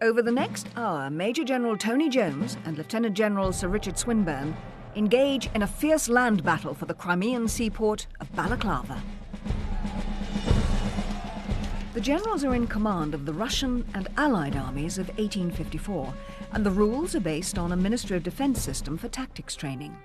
Over the next hour, Major General Tony Jones and Lieutenant General Sir Richard Swinburne engage in a fierce land battle for the Crimean seaport of Balaclava. The generals are in command of the Russian and Allied armies of 1854, and the rules are based on a Ministry of Defence system for tactics training.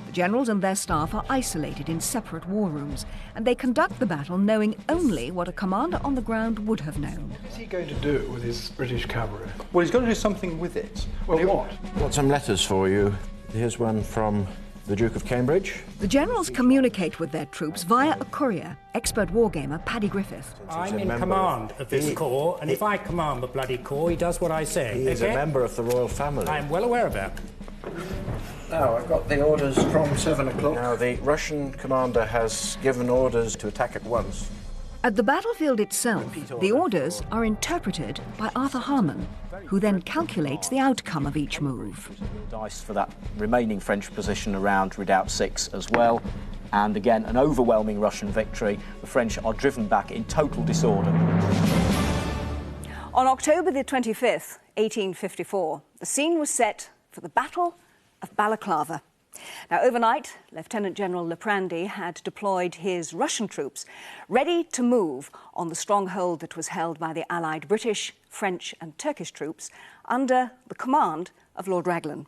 The generals and their staff are isolated in separate war rooms, and they conduct the battle knowing only what a commander on the ground would have known. What is he going to do with his British cavalry? Well, he's going to do something with it. Well, what? Got some letters for you. Here's one from the Duke of Cambridge. The generals communicate with their troops via a courier, expert wargamer Paddy Griffith. I'm in command of this corps, and if I command the bloody corps, he does what I say. He is a member of the royal family. I'm well aware of that. Now, I've got the orders from 7 o'clock. Now, the Russian commander has given orders to attack at once. At the battlefield itself, the orders are interpreted by Arthur Harman, who then calculates the outcome of each move. Dice for that remaining French position around Redoubt 6 as well. And again, an overwhelming Russian victory. The French are driven back in total disorder. On October the 25th, 1854, the scene was set for the Battle of Balaclava. Now, overnight, Lieutenant General Liprandi had deployed his Russian troops ready to move on the stronghold that was held by the Allied British, French and Turkish troops under the command of Lord Raglan.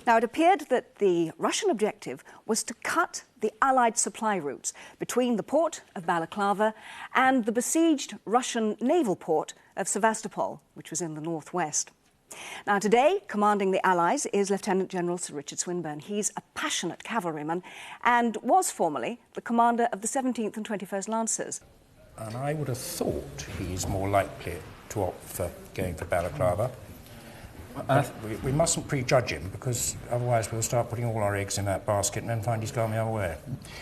Now, it appeared that the Russian objective was to cut the Allied supply routes between the port of Balaclava and the besieged Russian naval port of Sevastopol, which was in the northwest. Now, today, commanding the Allies is Lieutenant General Sir Richard Swinburne. He's a passionate cavalryman and was formerly the commander of the 17th and 21st Lancers. And I would have thought he's more likely to opt for going for Balaclava. We mustn't prejudge him, because otherwise we'll start putting all our eggs in that basket and then find he's gone the other way.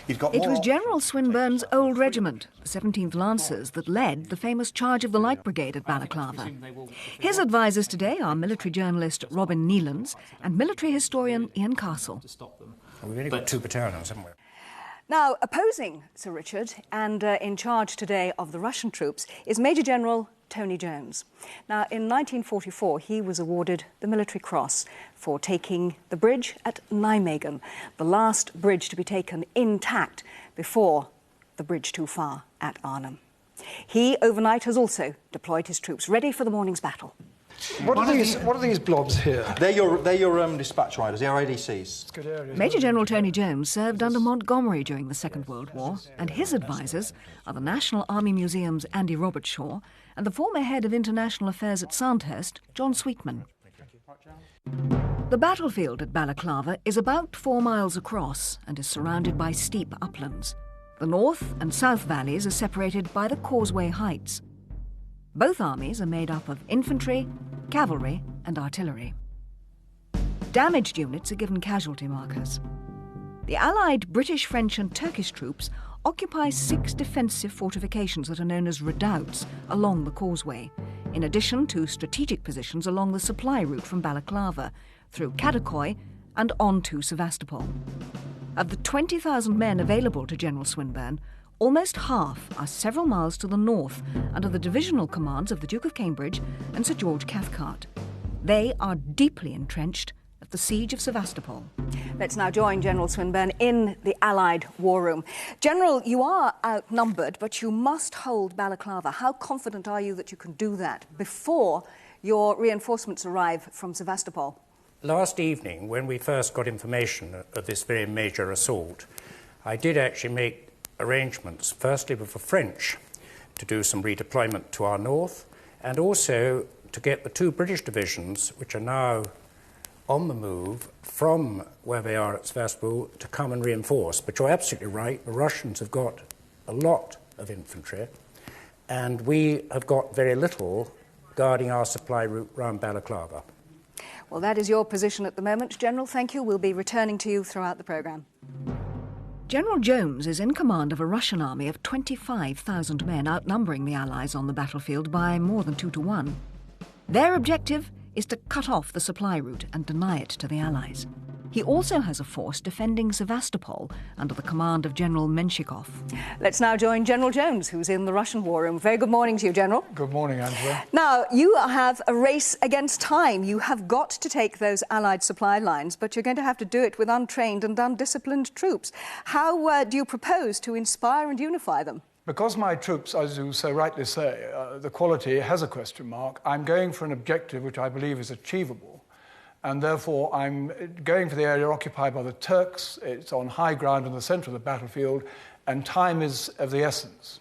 It was General Swinburne's old regiment, the 17th Lancers, that led the famous charge of the Light Brigade at Balaclava. His advisers today are military journalist Robin Neelands and military historian Ian Castle. We've only got 2 battalions, haven't we? Now, opposing Sir Richard and in charge today of the Russian troops is Major General Tony Jones. Now, in 1944, he was awarded the Military Cross for taking the bridge at Nijmegen, the last bridge to be taken intact before the bridge too far at Arnhem. He, overnight, has also deployed his troops ready for the morning's battle. What are these blobs here? They're your dispatch riders, they're ADCs. Major General Tony Jones served under Montgomery during the Second World War, and his advisers are the National Army Museum's Andy Robertshaw and the former head of international affairs at Sandhurst, John Sweetman. The battlefield at Balaclava is about 4 miles across and is surrounded by steep uplands. The north and south valleys are separated by the Causeway Heights. Both armies are made up of infantry, cavalry and artillery. Damaged units are given casualty markers. The Allied British, French and Turkish troops occupy 6 defensive fortifications that are known as redoubts along the causeway, in addition to strategic positions along the supply route from Balaclava, through Kadikoy and on to Sevastopol. Of the 20,000 men available to General Swinburne, almost half are several miles to the north under the divisional commands of the Duke of Cambridge and Sir George Cathcart. They are deeply entrenched at the siege of Sevastopol. Let's now join General Swinburne in the Allied war room. General, you are outnumbered, but you must hold Balaclava. How confident are you that you can do that before your reinforcements arrive from Sevastopol? Last evening, when we first got information of this very major assault, I did actually make arrangements, firstly with the French, to do some redeployment to our north, and also to get the 2 British divisions, which are now on the move from where they are at Sevastopol, to come and reinforce. But you're absolutely right, the Russians have got a lot of infantry, and we have got very little guarding our supply route round Balaclava. Well, that is your position at the moment, General. Thank you. We'll be returning to you throughout the programme. General Jones is in command of a Russian army of 25,000 men, outnumbering the Allies on the battlefield by more than 2 to 1. Their objective is to cut off the supply route and deny it to the Allies. He also has a force defending Sevastopol under the command of General Menshikov. Let's now join General Jones, who's in the Russian war room. Very good morning to you, General. Good morning, Angela. Now, you have a race against time. You have got to take those Allied supply lines, but you're going to have to do it with untrained and undisciplined troops. How do you propose to inspire and unify them? Because my troops, as you so rightly say, the quality has a question mark, I'm going for an objective which I believe is achievable. And therefore, I'm going for the area occupied by the Turks. It's on high ground in the centre of the battlefield, and time is of the essence.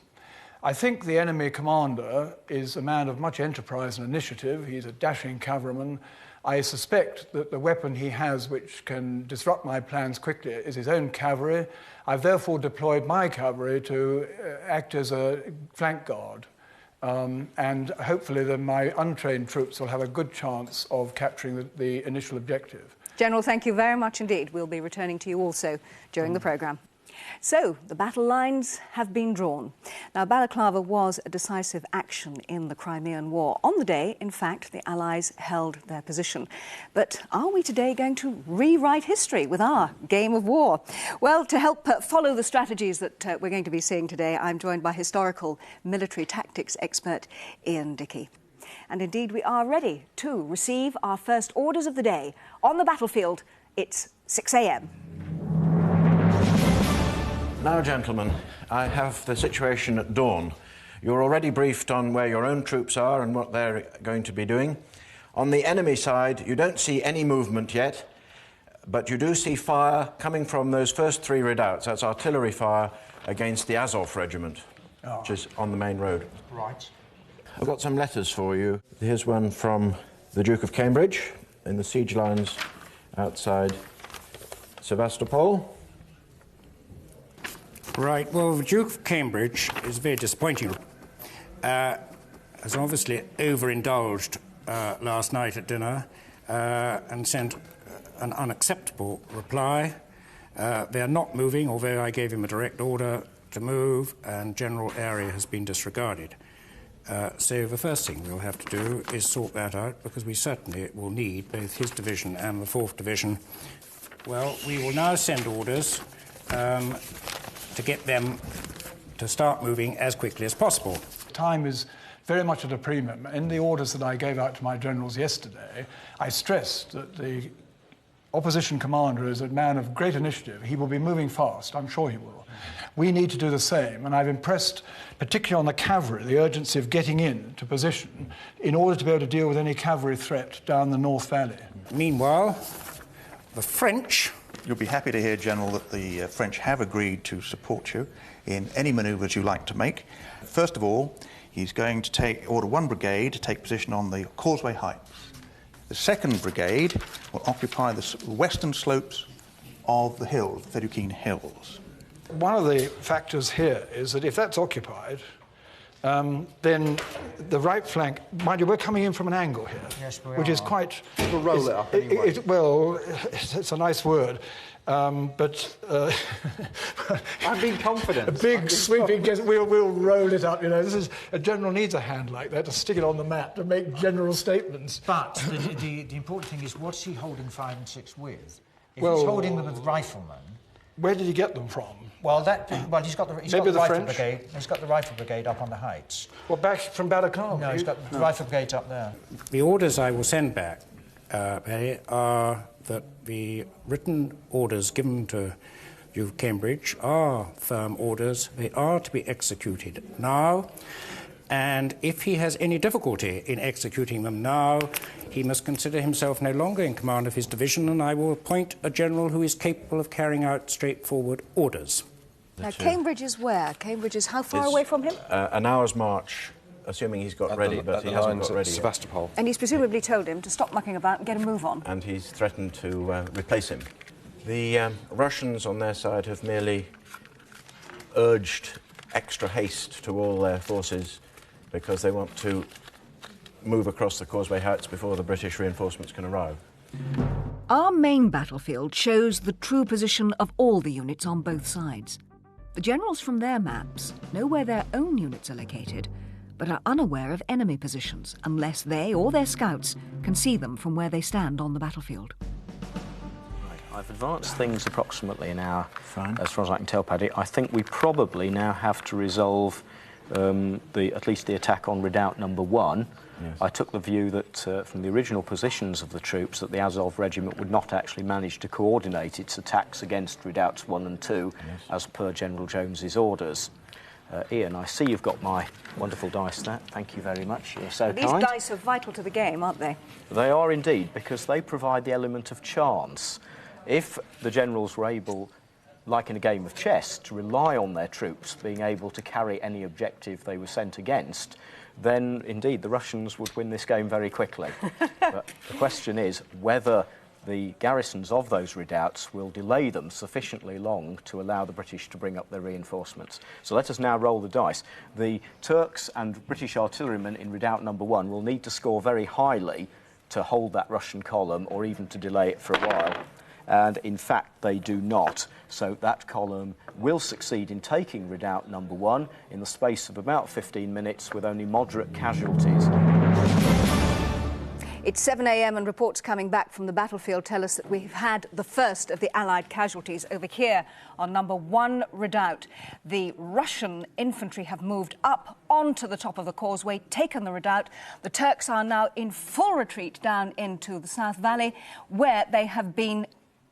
I think the enemy commander is a man of much enterprise and initiative. He's a dashing cavalryman. I suspect that the weapon he has which can disrupt my plans quickly is his own cavalry. I've therefore deployed my cavalry to act as a flank guard. And hopefully then my untrained troops will have a good chance of capturing the initial objective. General, thank you very much indeed. We'll be returning to you also during the programme. So, the battle lines have been drawn. Now, Balaclava was a decisive action in the Crimean War. On the day, in fact, the Allies held their position. But are we today going to rewrite history with our game of war? Well, to help follow the strategies that we're going to be seeing today, I'm joined by historical military tactics expert Ian Dickey. And indeed, we are ready to receive our first orders of the day. On the battlefield, it's 6 a.m. Now, gentlemen, I have the situation at dawn. You're already briefed on where your own troops are and what they're going to be doing. On the enemy side, you don't see any movement yet, but you do see fire coming from those first 3 redoubts. That's artillery fire against the Azov regiment, which is on the main road. Right. I've got some letters for you. Here's one from the Duke of Cambridge in the siege lines outside Sevastopol. Right, well, the Duke of Cambridge is very disappointing. Has obviously overindulged last night at dinner and sent an unacceptable reply. They're not moving, although I gave him a direct order to move, and general area has been disregarded. So the first thing we'll have to do is sort that out, because we certainly will need both his division and the 4th Division. Well, we will now send orders to get them to start moving as quickly as possible. Time is very much at a premium. In the orders that I gave out to my generals yesterday, I stressed that the opposition commander is a man of great initiative. He will be moving fast, I'm sure he will. We need to do the same, and I've impressed, particularly on the cavalry, the urgency of getting in to position in order to be able to deal with any cavalry threat down the North Valley. Meanwhile, the French... You'll be happy to hear, General, that the French have agreed to support you in any manoeuvres you like to make. First of all, he's going to order 1 brigade to take position on the Causeway Heights. The 2nd Brigade will occupy the western slopes of the hills, the Feduquin Hills. One of the factors here is that if that's occupied, then the right flank, mind you, we're coming in from an angle here, yes, which is quite... We'll roll it up anyway. Well, it's a nice word, but... I've been confident. A big sweeping, we'll roll it up, you know. A general needs a hand like that to stick it on the map to make general statements. But the important thing is, what's he holding 5 and 6 with? If Well, he's holding them with riflemen... Where did he get them from? Well, he's got the rifle brigade. He's got the rifle brigade up on the heights. Well, back from Balaclava? No, he's got the rifle brigade up there. The orders I will send back, Harry, are that the written orders given to Duke of Cambridge are firm orders. They are to be executed now. And if he has any difficulty in executing them now, he must consider himself no longer in command of his division, and I will appoint a general who is capable of carrying out straightforward orders. Now, Cambridge is where? Cambridge is how far away from him? An hour's march, assuming he's got ready, but he hasn't got ready yet. Sevastopol. And he's presumably told him to stop mucking about and get a move on. And he's threatened to replace him. The Russians, on their side, have merely urged extra haste to all their forces because they want to move across the Causeway Heights before the British reinforcements can arrive. Our main battlefield shows the true position of all the units on both sides. The generals from their maps know where their own units are located, but are unaware of enemy positions unless they or their scouts can see them from where they stand on the battlefield. I've advanced things approximately an hour. Fine. As far as I can tell, Paddy. I think we probably now have to resolve at least the attack on Redoubt number 1. Yes. I took the view that from the original positions of the troops that the Azov regiment would not actually manage to coordinate its attacks against Redoubts 1 and 2 as per General Jones's orders. Ian, I see you've got my wonderful dice there. Thank you very much. You're so kind. These dice are vital to the game, aren't they? They are indeed, because they provide the element of chance. If the generals were able, like in a game of chess, to rely on their troops being able to carry any objective they were sent against, then indeed the Russians would win this game very quickly. But the question is whether the garrisons of those redoubts will delay them sufficiently long to allow the British to bring up their reinforcements. So let us now roll the dice. The Turks and British artillerymen in redoubt number 1 will need to score very highly to hold that Russian column or even to delay it for a while. And in fact, they do not. So that column will succeed in taking redoubt number 1 in the space of about 15 minutes with only moderate casualties. It's 7 a.m. and reports coming back from the battlefield tell us that we've had the first of the Allied casualties over here on number 1 redoubt. The Russian infantry have moved up onto the top of the causeway, taken the redoubt. The Turks are now in full retreat down into the South Valley, where they have been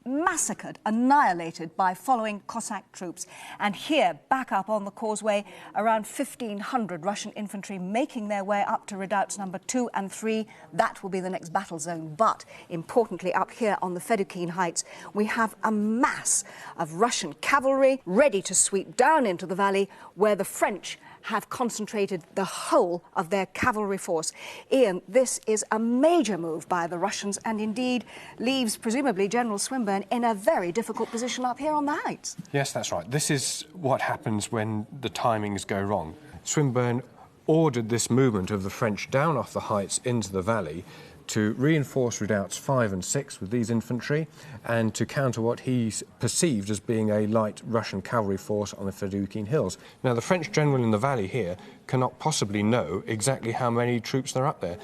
massacred, annihilated by following Cossack troops. And here, back up on the causeway, around 1,500 Russian infantry making their way up to redoubts number 2 and 3. That will be the next battle zone. But importantly, up here on the Fedukhin Heights, we have a mass of Russian cavalry ready to sweep down into the valley, where the French have concentrated the whole of their cavalry force. Ian, this is a major move by the Russians and indeed leaves, presumably, General Swinburne in a very difficult position up here on the heights. Yes, that's right. This is what happens when the timings go wrong. Swinburne ordered this movement of the French down off the heights into the valley to reinforce redoubts 5 and 6 with these infantry and to counter what he perceived as being a light Russian cavalry force on the Fedukhin Hills. Now, the French general in the valley here cannot possibly know exactly how many troops there are up there.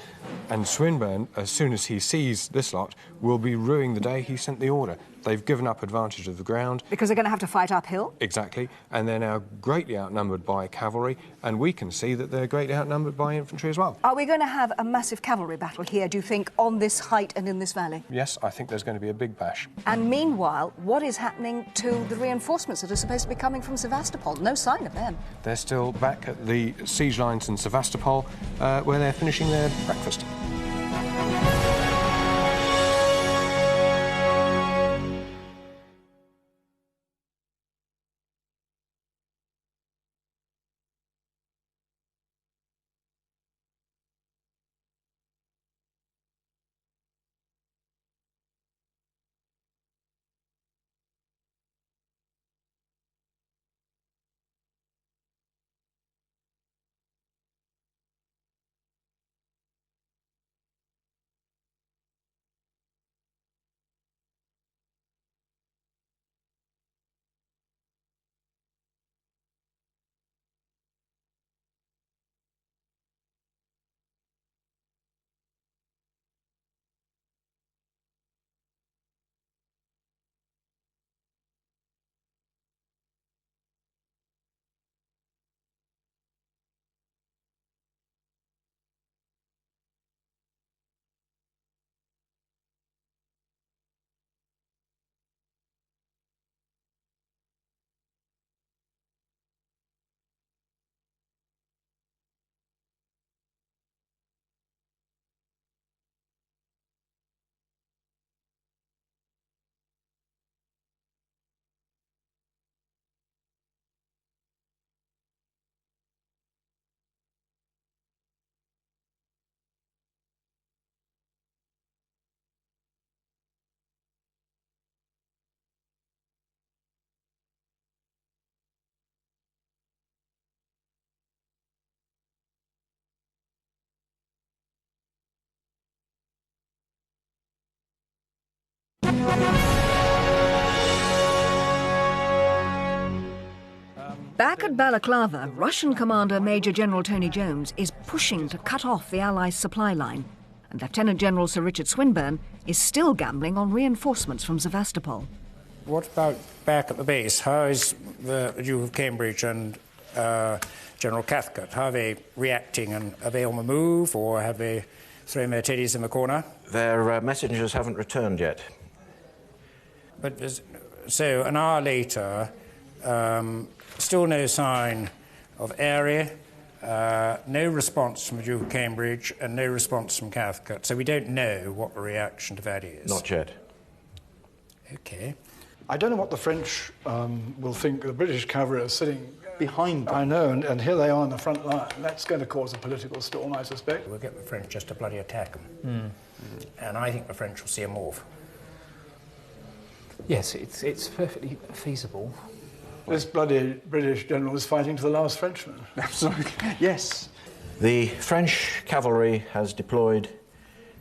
And Swinburne, as soon as he sees this lot, will be rueing the day he sent the order. They've given up advantage of the ground. Because they're going to have to fight uphill? Exactly. And they're now greatly outnumbered by cavalry, and we can see that they're greatly outnumbered by infantry as well. Are we going to have a massive cavalry battle here, do you think, on this height and in this valley? Yes, I think there's going to be a big bash. And meanwhile, what is happening to the reinforcements that are supposed to be coming from Sevastopol? No sign of them. They're still back at the siege lines in Sevastopol, where they're finishing their breakfast. Back at Balaclava, Russian commander Major General Tony Jones is pushing to cut off the Allies' supply line. and Lieutenant General Sir Richard Swinburne is still gambling on reinforcements from Sevastopol. What about back at the base? How is the Duke of Cambridge and General Cathcart? How are they reacting, and are they on the move, or have they thrown their teddies in the corner? Their messengers haven't returned yet. But so an hour later, still no sign of Airy, no response from the Duke of Cambridge, and no response from Cathcart. So we don't know what the reaction to that is. Not yet. OK. I don't know what the French will think. The British cavalry are sitting behind them. I know, and here they are in the front line. That's going to cause a political storm, I suspect. We'll get the French just to bloody attack them. And I think the French will see them off. Yes, it's perfectly feasible. This bloody British general is fighting to the last Frenchman. Absolutely. Yes. The French cavalry has deployed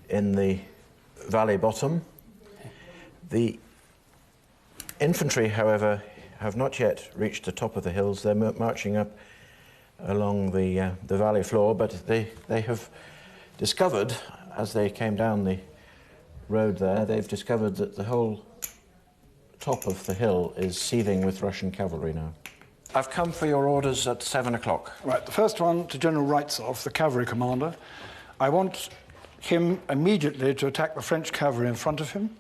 in the valley bottom. The infantry, however, have not yet reached the top of the hills. They're marching up along the valley floor, but they have discovered, as they came down the road there, they've discovered that the whole top of the hill is seething with Russian cavalry now. I've come for your orders at 7 o'clock. Right, the first one to General Wrightsoff, the cavalry commander. I want him immediately to attack the French cavalry in front of him,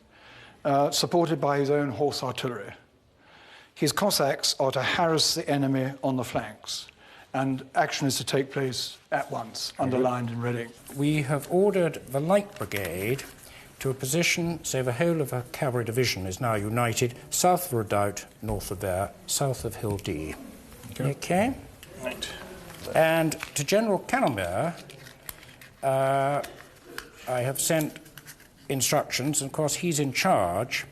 supported by his own horse artillery. His Cossacks are to harass the enemy on the flanks, and action is to take place at once, underlined in red ink. We have ordered the Light Brigade to a position, so the whole of our cavalry division is now united, south of Redoubt, north of there, south of Hill D. OK? Right. And to General Canomber, I have sent instructions, and of course he's in charge,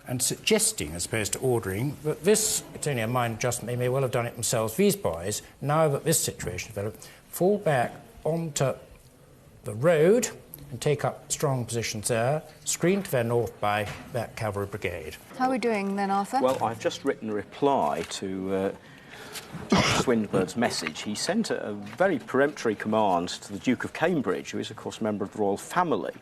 and suggesting, as opposed to ordering, that this, it's only a mind adjustment, they may well have done it themselves, these boys, now that this situation developed, fall back onto the road and take up strong positions there, screened to their north by that cavalry brigade. How are we doing then, Arthur? Well, I've just written a reply to Swinburne's message. He sent a very peremptory command to the Duke of Cambridge, who is, of course, a member of the royal family,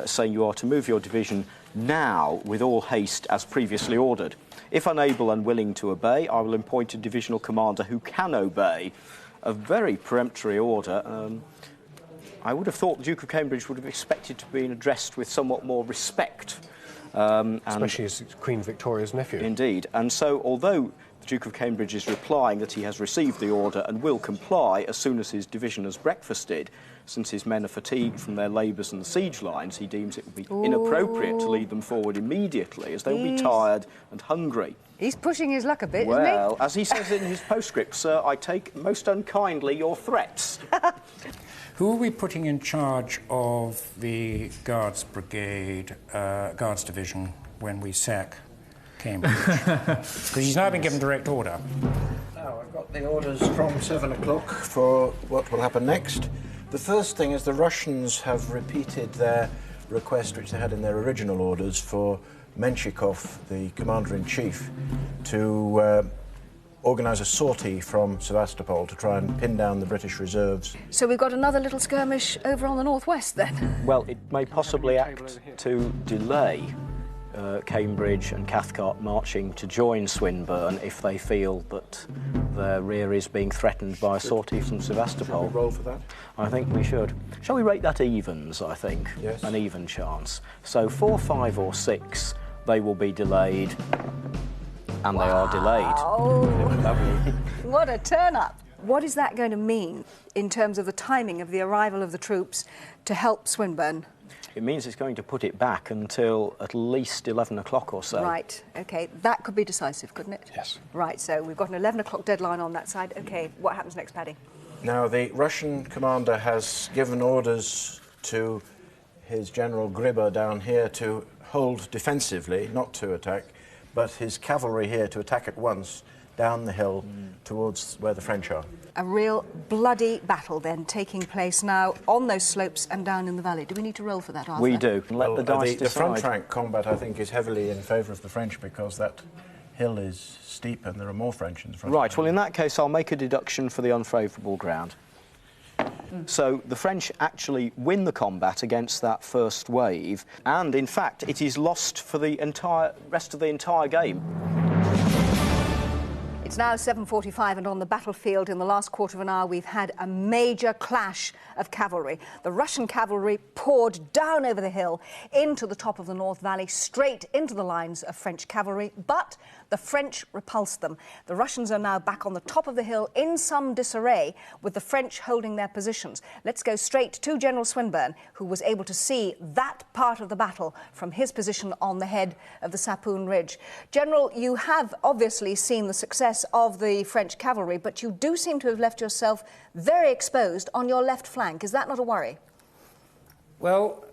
saying you are to move your division now with all haste as previously ordered. If unable and willing to obey, I will appoint a divisional commander who can obey. A very peremptory order. I would have thought the Duke of Cambridge would have expected to be addressed with somewhat more respect. Especially as Queen Victoria's nephew. Indeed. And so, although the Duke of Cambridge is replying that he has received the order and will comply as soon as his division has breakfasted, since his men are fatigued from their labours and the siege lines, he deems it would be inappropriate to lead them forward immediately, as they'll be tired and hungry. He's pushing his luck a bit, well, isn't he? Well, as he says in his postscript, sir, I take most unkindly your threats. Who are we putting in charge of the Guards Brigade, Guards Division, when we sack Cambridge? Because he's now been given direct order. Now, I've got the orders from 7 o'clock for what will happen next. The first thing is the Russians have repeated their request, which they had in their original orders, for Menshikov, the commander-in-chief, to organise a sortie from Sevastopol to try and pin down the British reserves. So we've got another little skirmish over on the northwest, then? Well, it may possibly act to delay Cambridge and Cathcart marching to join Swinburne if they feel that their rear is being threatened by a sortie from Sevastopol. Shall we roll for that? I think we should. Shall we rate that evens, I think? Yes. An even chance. So 4, 5 or 6, they will be delayed. And they are delayed. Oh, what a turn-up. What is that going to mean in terms of the timing of the arrival of the troops to help Swinburne? It means it's going to put it back until at least 11 o'clock or so. Right, OK. That could be decisive, couldn't it? Yes. Right, so we've got an 11 o'clock deadline on that side. OK, what happens next, Paddy? Now, the Russian commander has given orders to his General Gribber down here to hold defensively, not to attack, but his cavalry here to attack at once down the hill towards where the French are. A real bloody battle, then, taking place now on those slopes and down in the valley. Do we need to roll for that, Arthur? We do. Let the dice the decide. front rank combat, I think, is heavily in favour of the French because that hill is steep and there are more French in the front. Right, well, in that case, I'll make a deduction for the unfavourable ground. So the French actually win the combat against that first wave, and in fact it is lost for the rest of the entire game. It's now 7:45, and on the battlefield in the last quarter of an hour we've had a major clash of cavalry. The Russian cavalry poured down over the hill into the top of the North Valley, straight into the lines of French cavalry, but the French repulsed them. The Russians are now back on the top of the hill in some disarray, with the French holding their positions. Let's go straight to General Swinburne, who was able to see that part of the battle from his position on the head of the Sapoon Ridge. General, you have obviously seen the success of the French cavalry, but you do seem to have left yourself very exposed on your left flank. Is that not a worry? Well,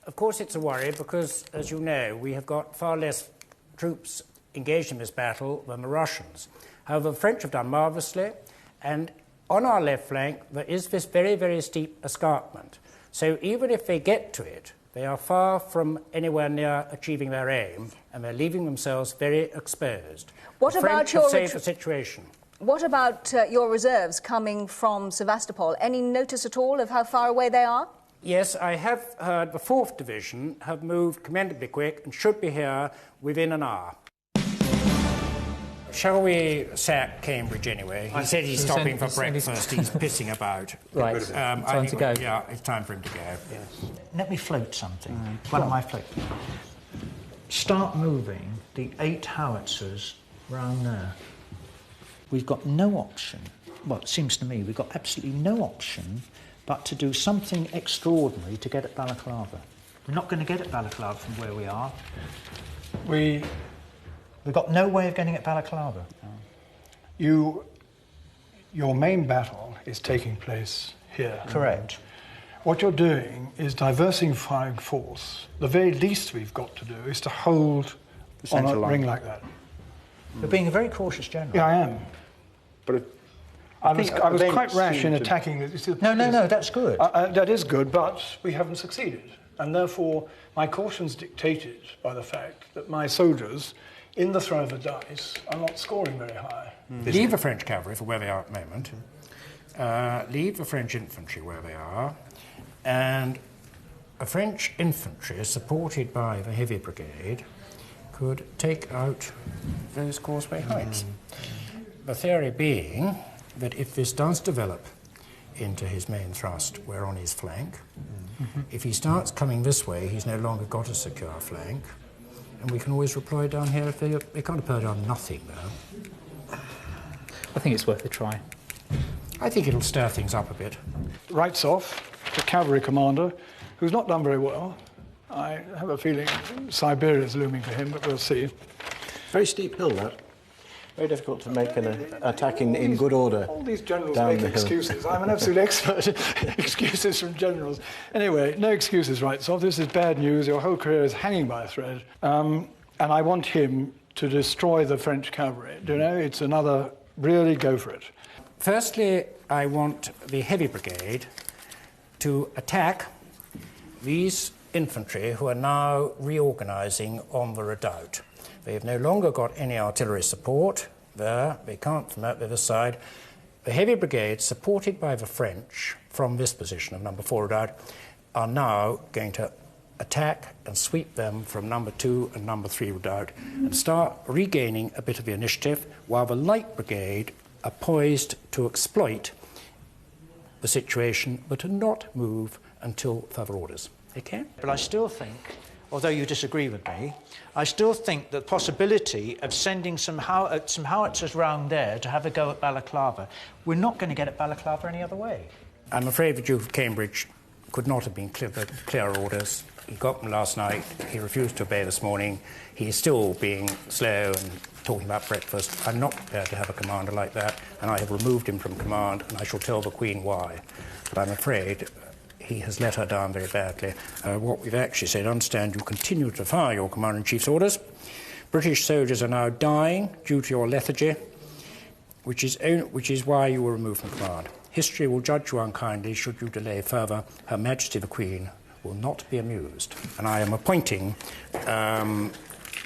of course it's a worry because, as you know, we have got far less troops engaged in this battle than the Russians. However, the French have done marvellously, and on our left flank there is this very, very steep escarpment. So even if they get to it, they are far from anywhere near achieving their aim, and they're leaving themselves very exposed. What about your saved the situation? What about your reserves coming from Sevastopol? Any notice at all of how far away they are? Yes, I have heard the 4th Division have moved commendably quick and should be here within an hour. Shall we sack Cambridge anyway? He said he's stopping for breakfast. He's pissing about. Right, time to go. Yeah, it's time for him to go. Yes. Let me float something. One of my floats. Start moving the 8 howitzers round there. We've got no option. Well, it seems to me we've got absolutely no option but to do something extraordinary to get at Balaclava. We're not going to get at Balaclava from where we are. We've got no way of getting at Balaclava. Your main battle is taking place here. Correct. What you're doing is diversifying force. The very least we've got to do is to hold on a ring like that. You're being a very cautious general. Yeah, I am. But I was quite rash in attacking this. No, that's good. That is good, but we haven't succeeded. And therefore, my caution's dictated by the fact that my soldiers, in the throw of the dice, are not scoring very high. Leave the French cavalry for where they are at the moment. Leave the French infantry where they are. And a French infantry, supported by the heavy brigade, could take out those causeway heights. The theory being that if this does develop into his main thrust, we're on his flank. If he starts coming this way, he's no longer got a secure flank, and we can always reply down here if they can't have done nothing now. I think it's worth a try. I think it'll stir things up a bit. Writes off the cavalry commander, who's not done very well. I have a feeling Siberia's looming for him, but we'll see. Very steep hill, that. Very difficult to make an attack in good order. All these generals make excuses. I'm an absolute expert. Excuses from generals. Anyway, no excuses, writes off. This is bad news. Your whole career is hanging by a thread. And I want him to destroy the French cavalry. Do you know? It's another, really go for it. Firstly, I want the heavy brigade to attack these infantry who are now reorganising on the redoubt. They have no longer got any artillery support there. They can't from out the other side. The heavy brigade, supported by the French from this position of number 4 redoubt, are now going to attack and sweep them from number 2 and number 3 redoubt and start regaining a bit of the initiative, while the light brigade are poised to exploit the situation but to not move until further orders. Okay? But I still think, although you disagree with me, I still think the possibility of sending some howitzers round there to have a go at Balaclava, we're not going to get at Balaclava any other way. I'm afraid the Duke of Cambridge could not have been clearer orders. He got them last night. He refused to obey this morning. He is still being slow and talking about breakfast. I'm not prepared to have a commander like that, and I have removed him from command, and I shall tell the Queen why. But I'm afraid he has let her down very badly. What we've actually said, understand you continue to fire your Commander-in-Chief's orders. British soldiers are now dying due to your lethargy, which is why you were removed from command. History will judge you unkindly should you delay further. Her Majesty the Queen will not be amused. And I am appointing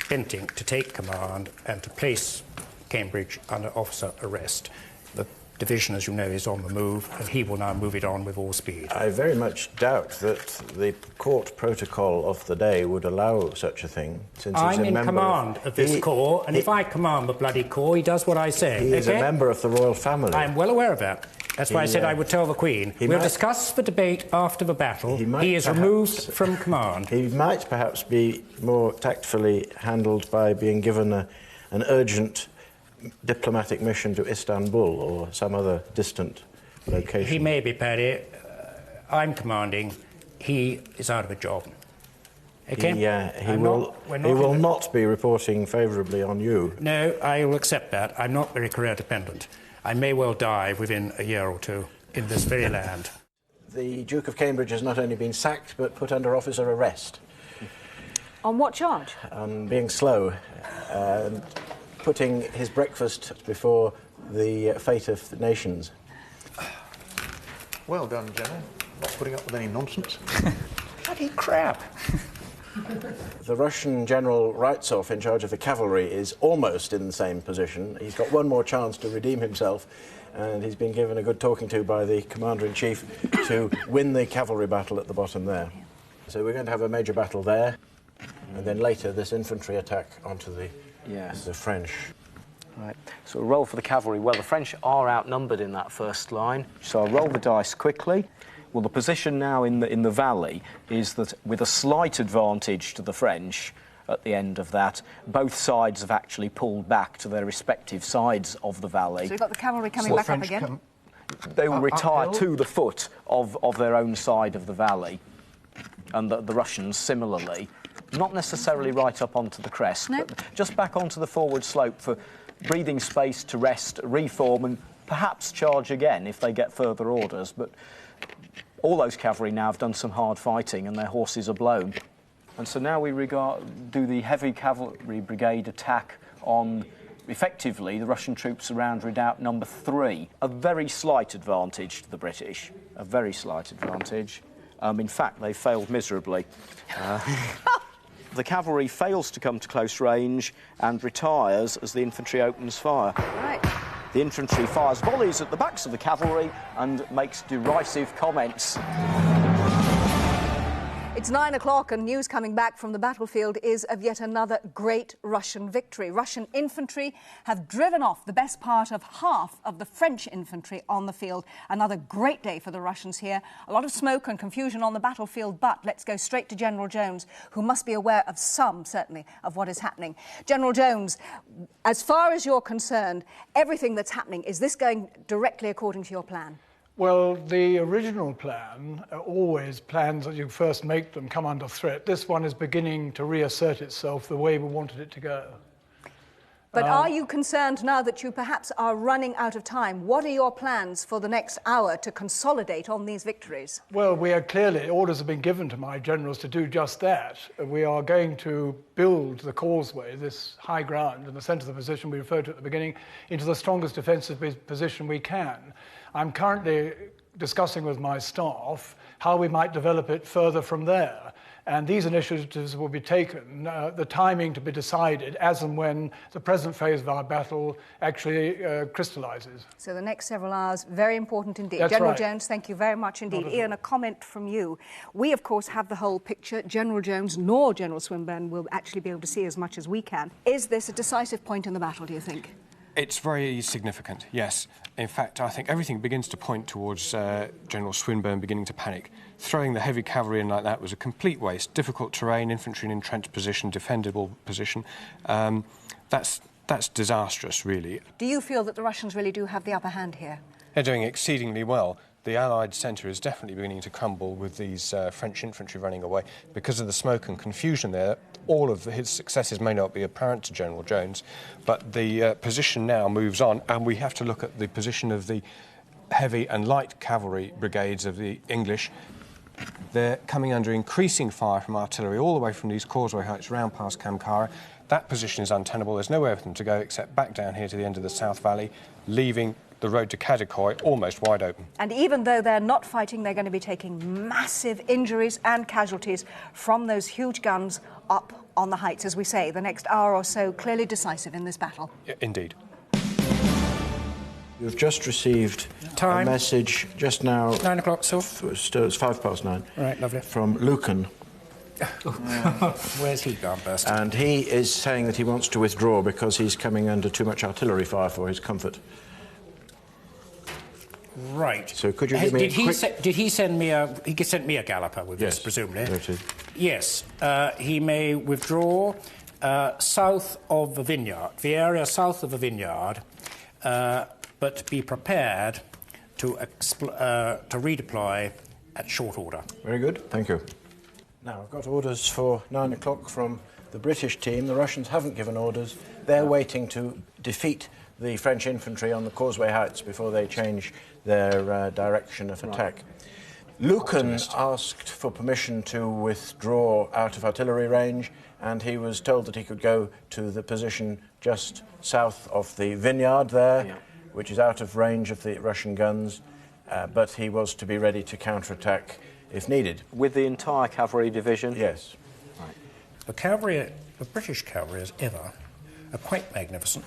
Bentinck to take command and to place Cambridge under officer arrest. The division, as you know, is on the move, and he will now move it on with all speed. I very much doubt that the court protocol of the day would allow such a thing, since he's I'm a in member command of this corps, and if I command the bloody corps, he does what I say. He is a member of the royal family. I'm well aware of that. That's why I said I would tell the Queen. We'll discuss the debate after the battle. He is removed from command. He might perhaps be more tactfully handled by being given an urgent diplomatic mission to Istanbul or some other distant location. He may be, Paddy. I'm commanding. He is out of a job. Okay? He will not be reporting favourably on you. No, I will accept that. I'm not very career dependent. I may well die within a year or two in this very land. The Duke of Cambridge has not only been sacked, but put under officer arrest. On what charge? On being slow and putting his breakfast before the fate of the nations. Well done, General. Not putting up with any nonsense. Bloody crap. The Russian General Raitsov, in charge of the cavalry, is almost in the same position. He's got one more chance to redeem himself, and he's been given a good talking to by the Commander-in-Chief to win the cavalry battle at the bottom there. So we're going to have a major battle there, and then later this infantry attack onto the French. Right, so a roll for the cavalry. Well, the French are outnumbered in that first line, so I'll roll the dice quickly. Well, the position now in the valley is that with a slight advantage to the French at the end of that, both sides have actually pulled back to their respective sides of the valley. So you've got the cavalry coming back up again? They will retire to the foot of their own side of the valley, and the Russians similarly. Not necessarily right up onto the crest, but just back onto the forward slope for breathing space to rest, reform, and perhaps charge again if they get further orders. But all those cavalry now have done some hard fighting and their horses are blown. And so now we do the heavy cavalry brigade attack on, effectively, the Russian troops around redoubt number 3. A very slight advantage to the British. A very slight advantage. In fact, they failed miserably. The cavalry fails to come to close range and retires as the infantry opens fire. Right. The infantry fires volleys at the backs of the cavalry and makes derisive comments. It's 9 o'clock and news coming back from the battlefield is of yet another great Russian victory. Russian infantry have driven off the best part of half of the French infantry on the field. Another great day for the Russians here. A lot of smoke and confusion on the battlefield, but let's go straight to General Jones, who must be aware of certainly, of what is happening. General Jones, as far as you're concerned, everything that's happening, is this going directly according to your plan? Well, the original plan always plans that you first make them come under threat. This one is beginning to reassert itself the way we wanted it to go. But are you concerned now that you perhaps are running out of time? What are your plans for the next hour to consolidate on these victories? Well, orders have been given to my generals to do just that. We are going to build the causeway, this high ground in the centre of the position we referred to at the beginning, into the strongest defensive position we can. I'm currently discussing with my staff how we might develop it further from there. And these initiatives will be taken, the timing to be decided as and when the present phase of our battle actually crystallises. So the next several hours, very important indeed. That's General right. Jones, thank you very much indeed. Ian, a comment from you. We, of course, have the whole picture. General Jones nor General Swinburne will actually be able to see as much as we can. Is this a decisive point in the battle, do you think? It's very significant, yes. In fact, I think everything begins to point towards General Swinburne beginning to panic. Throwing the heavy cavalry in like that was a complete waste. Difficult terrain, infantry in entrenched position, defendable position. That's disastrous, really. Do you feel that the Russians really do have the upper hand here? They're doing exceedingly well. The Allied centre is definitely beginning to crumble with these French infantry running away. Because of the smoke and confusion there, all of his successes may not be apparent to General Jones, but the position now moves on, and we have to look at the position of the heavy and light cavalry brigades of the English. They're coming under increasing fire from artillery all the way from these causeway heights round past Kamkara. That position is untenable. There's nowhere for them to go except back down here to the end of the South Valley, leaving the road to Kadikoy almost wide open. And even though they're not fighting, they're going to be taking massive injuries and casualties from those huge guns up on the heights, as we say. The next hour or so clearly decisive in this battle. Indeed. You've just received Time? a message just now. 9 o'clock, so? Still, it's 5:09. Right, lovely. From Lucan. Where's he gone, Burst? And he is saying that he wants to withdraw because he's coming under too much artillery fire for his comfort. Right. So could you give me Did he send me a... He sent me a galloper with Yes, this, presumably? there it is. Yes. He may withdraw south of the vineyard, the area south of the vineyard, but be prepared to redeploy at short order. Very good, thank you. Now, I've got orders for 9 o'clock from the British team. The Russians haven't given orders. They're waiting to defeat the French infantry on the Causeway Heights before they change their direction of attack. Lucan asked for permission to withdraw out of artillery range, and he was told that he could go to the position just south of the vineyard there, which is out of range of the Russian guns, but he was to be ready to counterattack if needed. With the entire cavalry division? Yes. Right. The cavalry, the British cavalry as ever, are quite magnificent,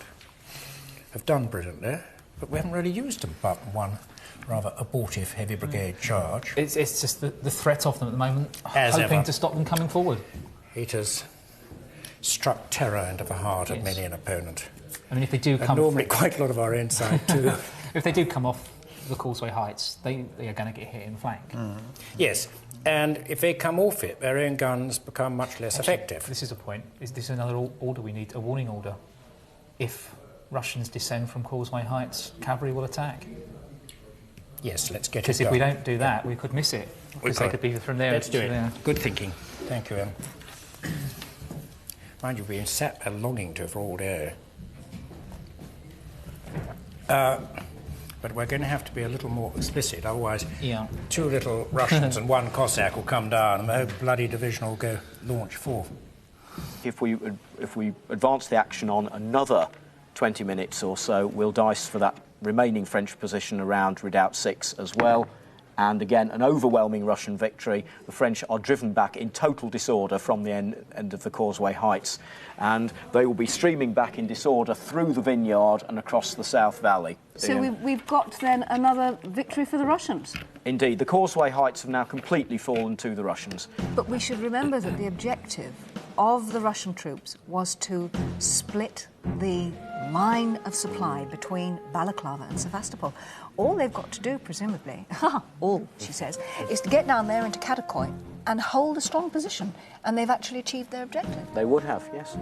have done brilliantly, but we haven't really used them apart from one rather abortive heavy brigade charge. It's just the threat of them at the moment, As hoping ever. to stop them coming forward. It has struck terror into the heart of Yes. many an opponent. I mean, if they do And come... normally quite a lot of our inside too. If they do come off the Causeway Heights, they are going to get hit in flank. Yes, and if they come off it, their own guns become much less effective. This is a point. Is this another order we need? A warning order? If Russians descend from Causeway Heights, cavalry will attack. Yes, let's get it Because if done. we don't do that, we could miss it. Because they could be from there Let's do to it. there. Good thinking. Thank you, Em. Mind you, we've been sat there longing to have rolled air. But we're going to have to be a little more explicit, otherwise two little Russians and one Cossack will come down and the whole bloody division will go launch forth. If we advance the action on another 20 minutes or so, we'll dice for that remaining French position around Redoubt 6 as well. And again, an overwhelming Russian victory. The French are driven back in total disorder from the end of the Causeway Heights, and they will be streaming back in disorder through the vineyard and across the South Valley. So we've got then another victory for the Russians. Indeed, the Causeway Heights have now completely fallen to the Russians. But we should remember that the objective of the Russian troops was to split the line of supply between Balaclava and Sevastopol. All they've got to do, presumably, all, she says, is to get down there into Katakoy and hold a strong position, and they've actually achieved their objective. They would have, yes.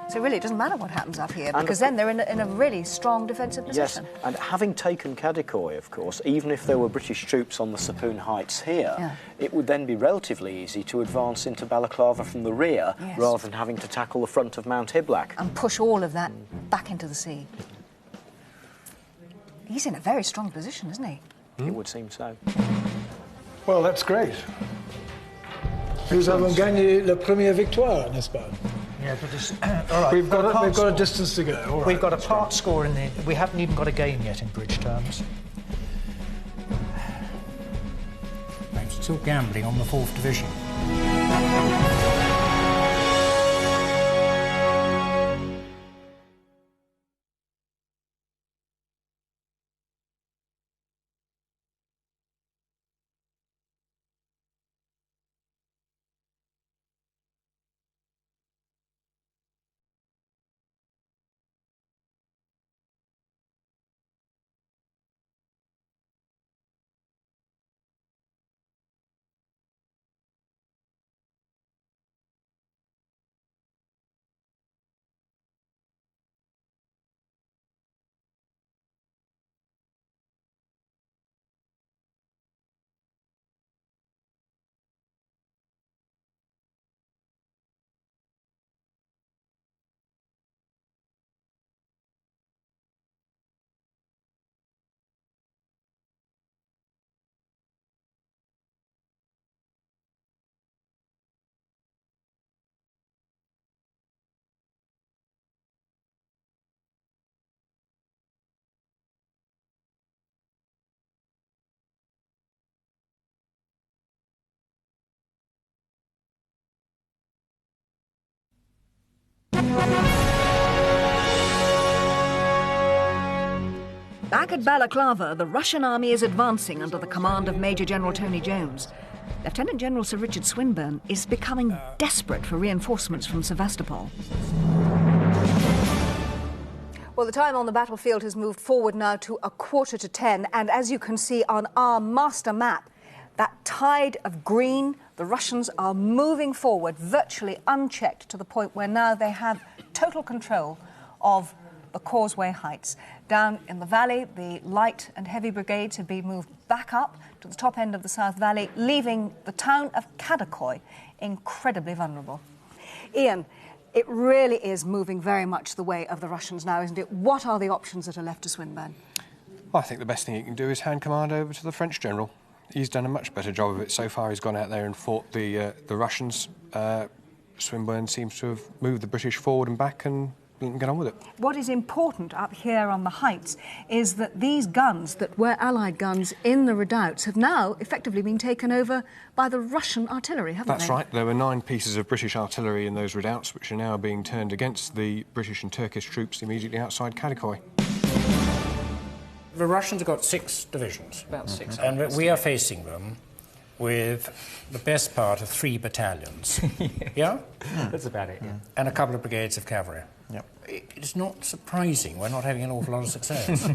So really, it doesn't matter what happens up here, because then they're in a really strong defensive position. Yes, and having taken Katakoy, of course, even if there were British troops on the Sapoon Heights here, it would then be relatively easy to advance into Balaclava from the rear, rather than having to tackle the front of Mount Hiblack. And push all of that back into the sea. He's in a very strong position, isn't he? It would seem so. Well, that's great. Nous avons gagné la première victoire, n'est-ce pas? Yeah, but it's, all right, We've got a distance to go. All right, we've got a part score in the... We haven't even got a game yet in bridge terms. I'm still gambling on the 4th Division. Back at Balaclava, the Russian army is advancing under the command of Major General Tony Jones. Lieutenant General Sir Richard Swinburne is becoming desperate for reinforcements from Sevastopol. Well, the time on the battlefield has moved forward now to 9:45, and as you can see on our master map, that tide of green, the Russians are moving forward virtually unchecked to the point where now they have total control of the Causeway Heights. Down in the valley, the light and heavy brigades have been moved back up to the top end of the South Valley, leaving the town of Kadikoy incredibly vulnerable. Ian, it really is moving very much the way of the Russians now, isn't it? What are the options that are left to Swinburne? I think the best thing he can do is hand command over to the French general. He's done a much better job of it so far. He's gone out there and fought the Russians. Swinburne seems to have moved the British forward and back and get on with it. What is important up here on the heights is that these guns that were Allied guns in the redoubts have now effectively been taken over by the Russian artillery, haven't they? That's right. There were 9 pieces of British artillery in those redoubts, which are now being turned against the British and Turkish troops immediately outside Kadikoy. The Russians have got 6 divisions. About 6. And we are facing them with the best part of 3 battalions. Yeah? That's about it, yeah. And a couple of brigades of cavalry. Yep. It's not surprising we're not having an awful lot of success.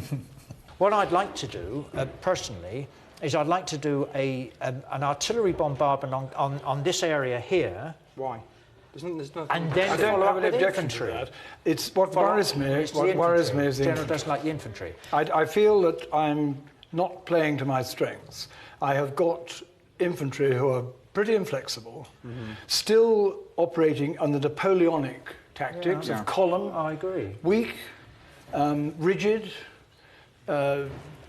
What I'd like to do, personally, is I'd like to do an artillery bombardment on this area here. Why? There's nothing... And then I don't follow have up an with objection to infantry. that. It's what worries me. It's What worries me is the General infantry. doesn't like the infantry. I feel that I'm not playing to my strengths. I have got infantry who are pretty inflexible, still operating on the Napoleonic tactics of column. I agree. Weak, rigid,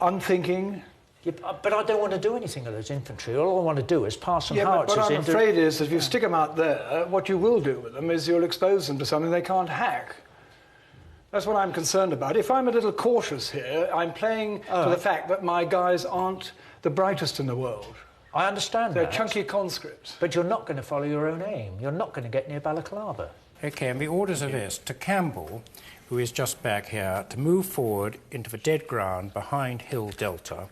unthinking. Yeah, but I don't want to do anything with those infantry. All I want to do is pass some Yeah, but howitzers what I'm into... afraid is that if you stick them out there, what you will do with them is you'll expose them to something they can't hack. That's what I'm concerned about. If I'm a little cautious here, I'm playing to the fact that my guys aren't the brightest in the world. I understand They're that. chunky conscripts. But you're not going to follow your own aim. You're not going to get near Balaclava. OK, and the orders are this, to Campbell, who is just back here, to move forward into the dead ground behind Hill Delta,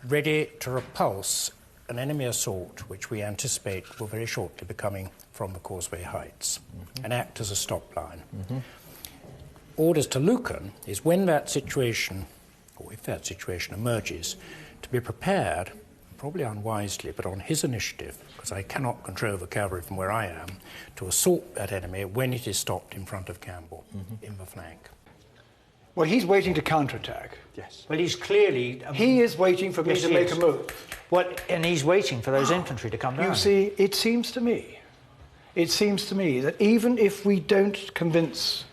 ready to repulse an enemy assault, which we anticipate will very shortly be coming from the Causeway Heights, and act as a stop line. Orders to Lucan is when that situation, or if that situation emerges, to be prepared, probably unwisely, but on his initiative, because I cannot control the cavalry from where I am, to assault that enemy when it is stopped in front of Campbell, in the flank. Well, he's waiting to counterattack. Yes. Well, he's clearly... He is waiting for me to make a move. Well, and he's waiting for those infantry to come down. You see, it seems to me that even if we don't convince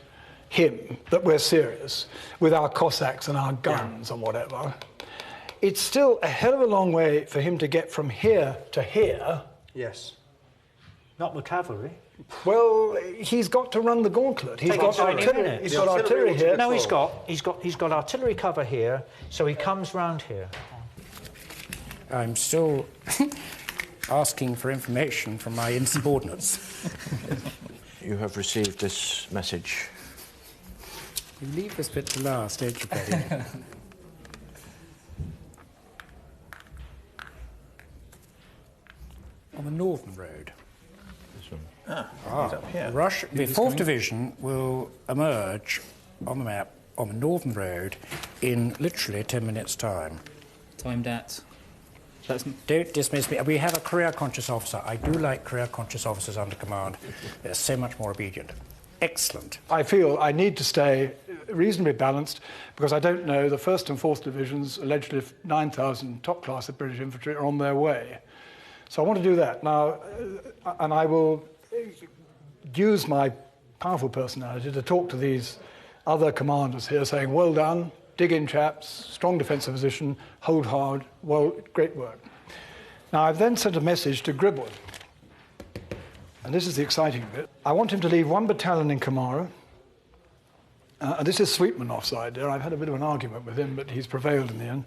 him that we're serious with our Cossacks and our guns and whatever, it's still a hell of a long way for him to get from here to here. Yes. Not the cavalry. Well, he's got to run the gauntlet. He's got artillery. He's got artillery here. No, he's got artillery cover here, so he comes round here. I'm still asking for information from my insubordinates. You have received this message. You leave this bit to last, don't you, Paddy? On the northern road. This one. The 4th Division will emerge on the map on the northern road in literally 10 minutes' time. Timed at... Don't dismiss me. We have a career-conscious officer. I do like career-conscious officers under command. They're so much more obedient. Excellent. I feel I need to stay reasonably balanced because I don't know the 1st and 4th Divisions, allegedly 9,000 top class of British infantry, are on their way. So I want to do that. Now, and I will use my powerful personality to talk to these other commanders here saying, well done, dig in chaps, strong defensive position, hold hard, well, great work. Now, I've then sent a message to Gribwood. And this is the exciting bit. I want him to leave 1 battalion in Kamara. And this is Sweetman offside there. I've had a bit of an argument with him, but he's prevailed in the end.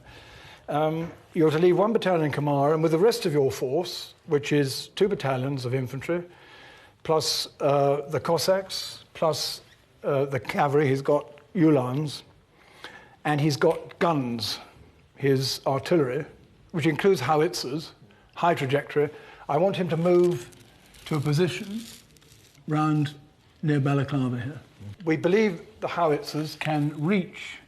You're to leave 1 battalion in Kamara, and with the rest of your force, which is 2 battalions of infantry, plus the Cossacks, plus the cavalry, he's got Uhlans, and he's got guns, his artillery, which includes howitzers, high trajectory. I want him to move to a position round near Balaclava here. We believe the howitzers can reach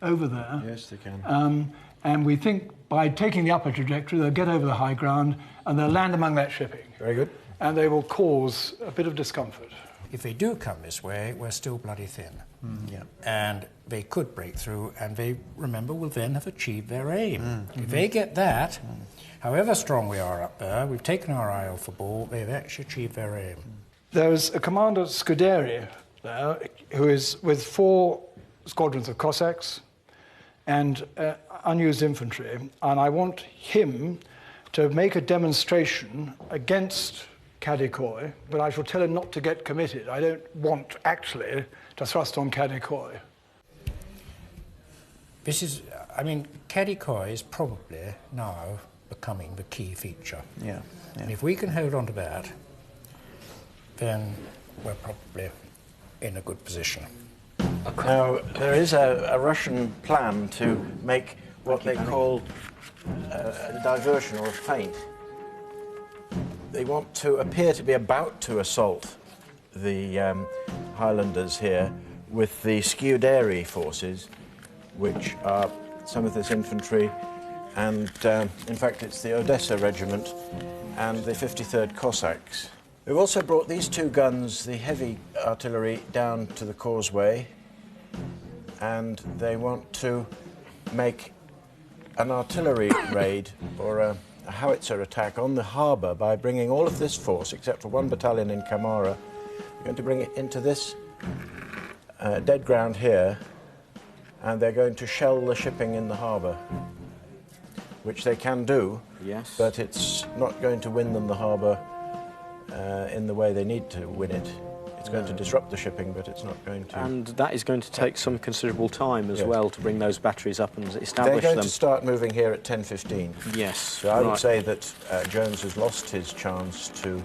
over there. Yes, they can. And we think by taking the upper trajectory, they'll get over the high ground and they'll land among that shipping. Very good. And they will cause a bit of discomfort. If they do come this way, we're still bloody thin. Yeah. And they could break through, and they, remember, will then have achieved their aim. If they get that, however strong we are up there, we've taken our eye off the ball, they've actually achieved their aim. There's a Commander Scuderi there, who is with 4 squadrons of Cossacks and unused infantry, and I want him to make a demonstration against Kadikoy, but I shall tell him not to get committed. I don't want, actually, to thrust on Kadikoy. This is, I mean, Kadikoy is probably now becoming the key feature. Yeah. And if we can hold on to that, then we're probably in a good position. Now, there is a Russian plan to make what they call a diversion or a feint. They want to appear to be about to assault the Highlanders here with the Scuderi forces, which are some of this infantry, and in fact it's the Odessa Regiment and the 53rd Cossacks. We've also brought these 2 guns, the heavy artillery, down to the causeway, and they want to make an artillery raid or a howitzer attack on the harbour by bringing all of this force, except for 1 battalion in Kamara. They're going to bring it into this dead ground here, and they're going to shell the shipping in the harbour, which they can do, yes, but it's not going to win them the harbour in the way they need to win it. It's going to disrupt the shipping, but it's not going to... And that is going to take some considerable time as well to bring those batteries up and establish them. They're going to start moving here at 10:15. Yes. So I would say that Jones has lost his chance to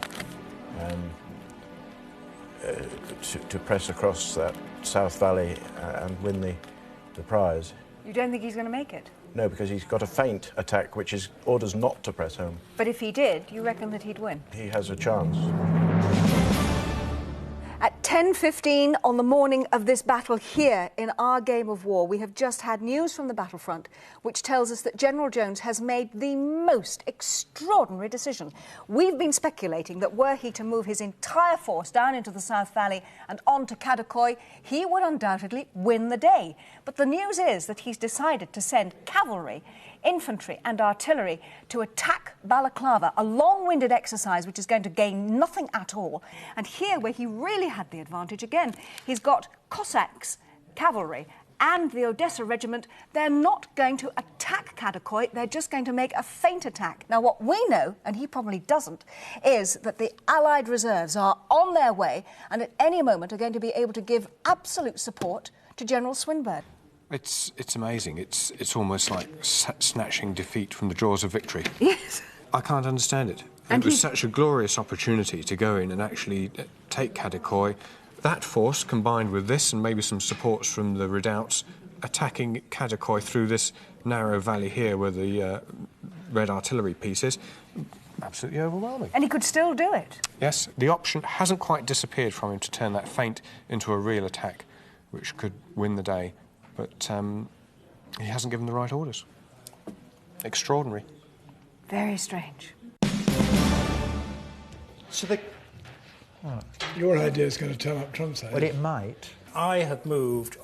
press across that South Valley and win the prize. You don't think he's going to make it? No, because he's got a feint attack, which is orders not to press home. But if he did, you reckon that he'd win? He has a chance. At 10:15 on the morning of this battle here in our game of war, we have just had news from the battlefront which tells us that General Jones has made the most extraordinary decision. We've been speculating that were he to move his entire force down into the South Valley and on to Kadikoy, he would undoubtedly win the day. But the news is that he's decided to send cavalry, infantry and artillery to attack Balaclava, a long-winded exercise which is going to gain nothing at all. And here, where he really had the advantage, again, he's got Cossacks, cavalry and the Odessa Regiment. They're not going to attack Kadikoy, they're just going to make a feint attack. Now, what we know, and he probably doesn't, is that the Allied reserves are on their way and at any moment are going to be able to give absolute support to General Swinburne. It's amazing. It's almost like snatching defeat from the jaws of victory. Yes. I can't understand it. And it was such a glorious opportunity to go in and actually take Kadikoy. That force, combined with this and maybe some supports from the redoubts, attacking Kadikoy through this narrow valley here where the red artillery piece is, absolutely overwhelming. And he could still do it. Yes, the option hasn't quite disappeared from him to turn that feint into a real attack, which could win the day. But he hasn't given the right orders. Extraordinary. Very strange. So the... Your idea is going to turn up Trump's idea. Well, it might. I have moved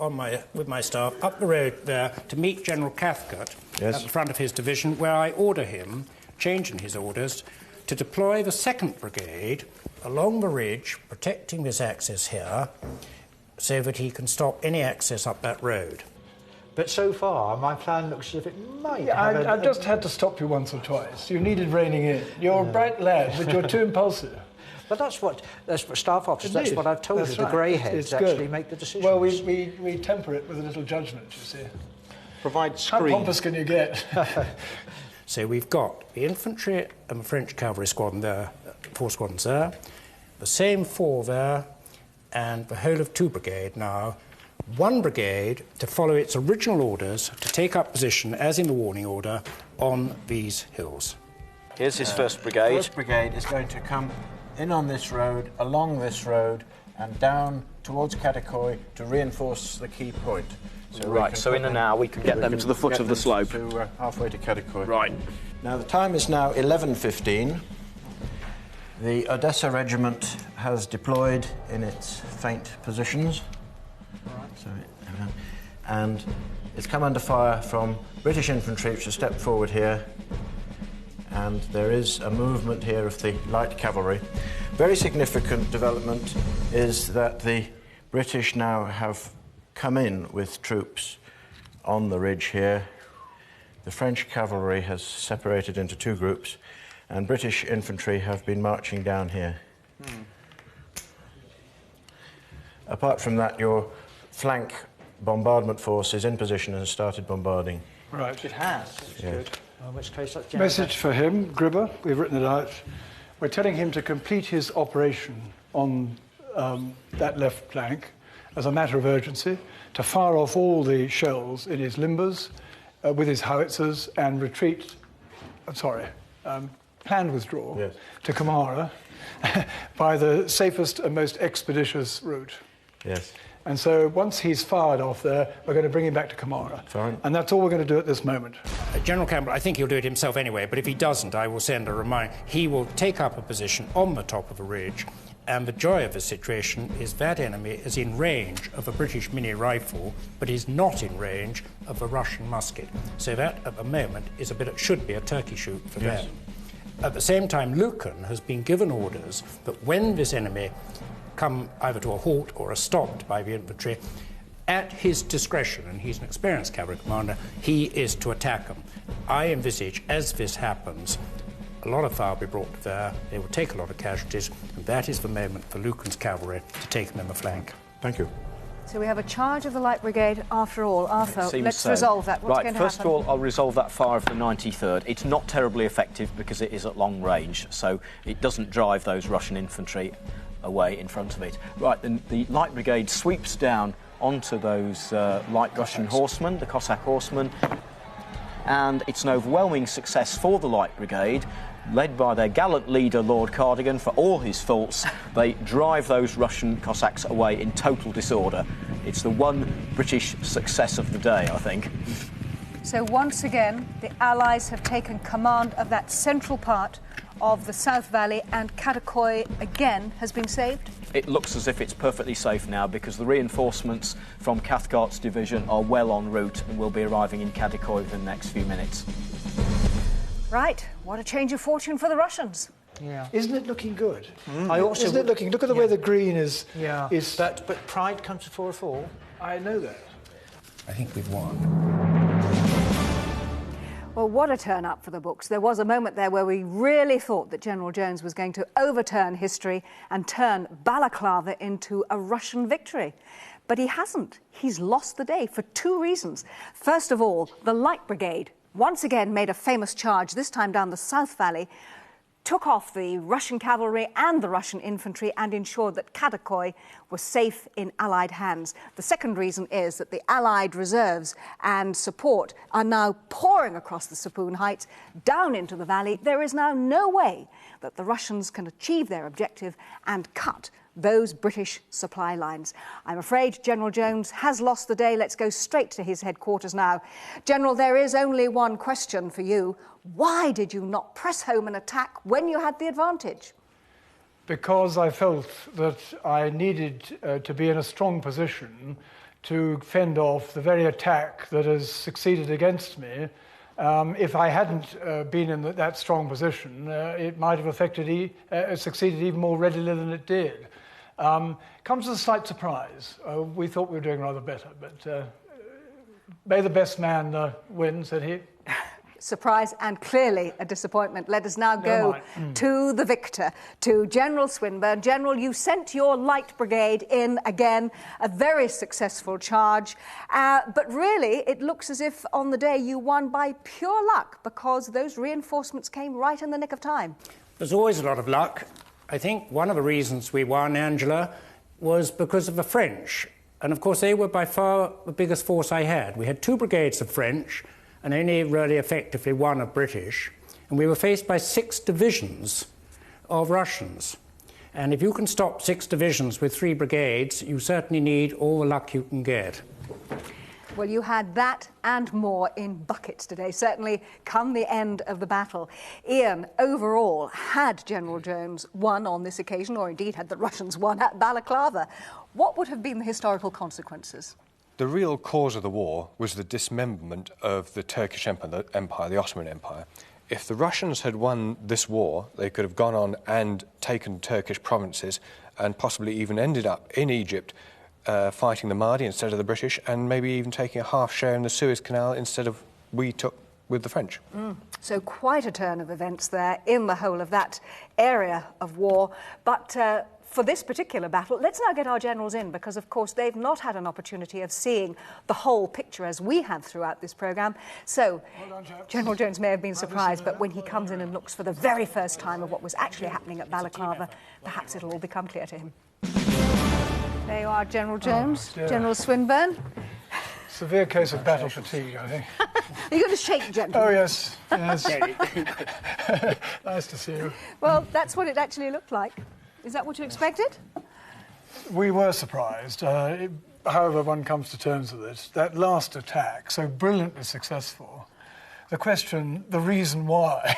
with my staff up the road there to meet General Cathcart at the front of his division, where I order him, changing his orders, to deploy the 2nd Brigade along the ridge, protecting this access here, so that he can stop any access up that road. But so far, my plan looks as if it might have I just had to stop you once or twice. You needed reining in. You're a bright lad, but you're too impulsive. But that's what staff officers, that's what I've told you, the grey heads actually make the decisions. Well, we temper it with a little judgment, you see. Provide screen. How pompous can you get? So we've got the infantry and the French cavalry squadron there, 4 squadrons there, the same 4 there, and the whole of 2 Brigade now one brigade to follow its original orders to take up position, as in the warning order, on these hills. Here's his first brigade. First brigade is going to come in on this road, along this road, and down towards Kadikoy to reinforce the key point. So right, so in an hour we can get them to the foot of the slope. To, halfway to Kadikoy. Right. Now the time is now 11:15. The Odessa regiment has deployed in its feint positions. And it's come under fire from British infantry, which has stepped forward here. And there is a movement here of the light cavalry. Very significant development is that the British now have come in with troops on the ridge here. The French cavalry has separated into two groups, and British infantry have been marching down here. Apart from that, your flank bombardment force is in position and has started bombarding. Right. It has. That's good. In which case, that's Message for him, Gribber, we've written it out. We're telling him to complete his operation on that left flank as a matter of urgency, to fire off all the shells in his limbers with his howitzers and retreat, planned withdrawal to Kamara by the safest and most expeditious route. Yes. And so once he's fired off there, we're going to bring him back to Kamara. Fine. And that's all we're going to do at this moment. General Campbell, I think he'll do it himself anyway, but if he doesn't, I will send a reminder. He will take up a position on the top of a ridge, and the joy of the situation is that enemy is in range of a British mini rifle, but is not in range of a Russian musket. So that, at the moment, is should be a turkey shoot for them. At the same time, Lucan has been given orders that when this enemy come either to a halt or are stopped by the infantry, at his discretion, and he's an experienced cavalry commander, he is to attack them. I envisage, as this happens, a lot of fire will be brought to bear, they will take a lot of casualties, and that is the moment for Lucan's cavalry to take them in the flank. Thank you. So we have a charge of the Light Brigade after all. Arthur, let's so. resolve that. What's going to first happen? of all, I'll resolve that fire of the 93rd. It's not terribly effective because it is at long range, so it doesn't drive those Russian infantry away in front of it. Right, then the Light Brigade sweeps down onto those light Russian horsemen, the Cossack horsemen, and it's an overwhelming success for the Light Brigade, led by their gallant leader, Lord Cardigan. For all his faults, they drive those Russian Cossacks away in total disorder. It's the one British success of the day, I think. So once again, the Allies have taken command of that central part of the South Valley, and Kadikoy again has been saved? It looks as if it's perfectly safe now because the reinforcements from Cathcart's division are well en route and will be arriving in Kadikoy within the next few minutes. Right, what a change of fortune for the Russians. Yeah. Isn't it looking good? Isn't it looking? Look at the way the green is. Yeah. But pride comes before a fall. I know that. I think we've won. Well, what a turn up for the books. There was a moment there where we really thought that General Jones was going to overturn history and turn Balaclava into a Russian victory. But he hasn't. He's lost the day for two reasons. First of all, the Light Brigade once again made a famous charge, this time down the South Valley, took off the Russian cavalry and the Russian infantry and ensured that Kadikoy was safe in Allied hands. The second reason is that the Allied reserves and support are now pouring across the Sapoon Heights down into the valley. There is now no way that the Russians can achieve their objective and cut those British supply lines. I'm afraid General Jones has lost the day. Let's go straight to his headquarters now. General, there is only one question for you. Why did you not press home and attack when you had the advantage? Because I felt that I needed to be in a strong position to fend off the very attack that has succeeded against me. If I hadn't been in that strong position, it might have succeeded even more readily than it did. Comes as a slight surprise. We thought we were doing rather better, but may the best man win, said he. Surprise and clearly a disappointment. Let us now go to the victor, to General Swinburne. General, you sent your Light Brigade in again, a very successful charge. But really, it looks as if on the day you won by pure luck because those reinforcements came right in the nick of time. There's always a lot of luck. I think one of the reasons we won, Angela, was because of the French. And of course, they were by far the biggest force I had. We had 2 brigades of French and only really effectively 1 of British. And we were faced by 6 divisions of Russians. And if you can stop 6 divisions with 3 brigades, you certainly need all the luck you can get. Well, you had that and more in buckets today, certainly come the end of the battle. Ian, overall, had General Jones won on this occasion, or indeed had the Russians won at Balaclava, what would have been the historical consequences? The real cause of the war was the dismemberment of the Turkish Empire, the Ottoman Empire. If the Russians had won this war, they could have gone on and taken Turkish provinces and possibly even ended up in Egypt fighting the Mahdi instead of the British, and maybe even taking a half share in the Suez Canal instead of we took with the French. So quite a turn of events there in the whole of that area of war. But for this particular battle, let's now get our generals in, because of course they've not had an opportunity of seeing the whole picture as we have throughout this programme. So General Jones may have been surprised, but when he comes in and looks for the very first time of what was actually happening at Balaclava, perhaps it'll all become clear to him. There you are, General Jones, General Swinburne. Severe case of battle fatigue, I think. Are you going to shake, gentlemen? Oh, yes. Yes. Nice to see you. Well, that's what it actually looked like. Is that what you expected? We were surprised. However one comes to terms with it, that last attack, so brilliantly successful, the question, the reason why,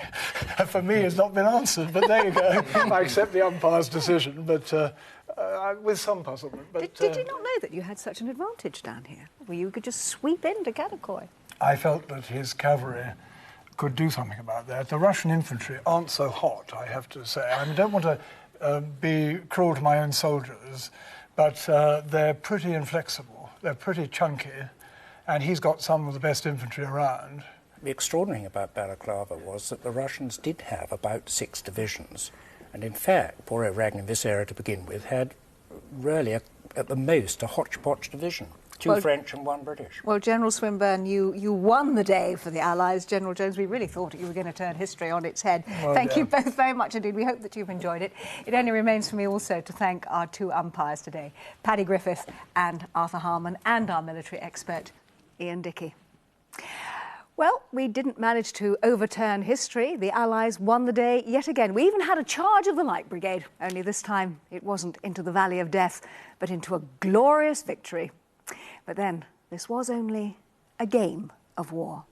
for me has not been answered, but there you go. I accept the umpire's decision, but with some puzzlement. But, did you not know that you had such an advantage down here, where you could just sweep into Kadikoy? I felt that his cavalry could do something about that. The Russian infantry aren't so hot, I have to say. I don't want to be cruel to my own soldiers, but they're pretty inflexible, they're pretty chunky, and he's got some of the best infantry around. The extraordinary thing about Balaclava was that the Russians did have about 6 divisions. And in fact, poor O'Regan in this era to begin with had really, at the most, a hodgepodge division. 2 French and 1 British. Well, General Swinburne, you won the day for the Allies. General Jones, we really thought you were going to turn history on its head. Well, thank you both very much indeed. We hope that you've enjoyed it. It only remains for me also to thank our 2 umpires today, Paddy Griffith and Arthur Harman, and our military expert, Ian Dickey. Well, we didn't manage to overturn history. The Allies won the day yet again. We even had a charge of the Light Brigade, only this time it wasn't into the Valley of Death, but into a glorious victory. But then, this was only a game of war.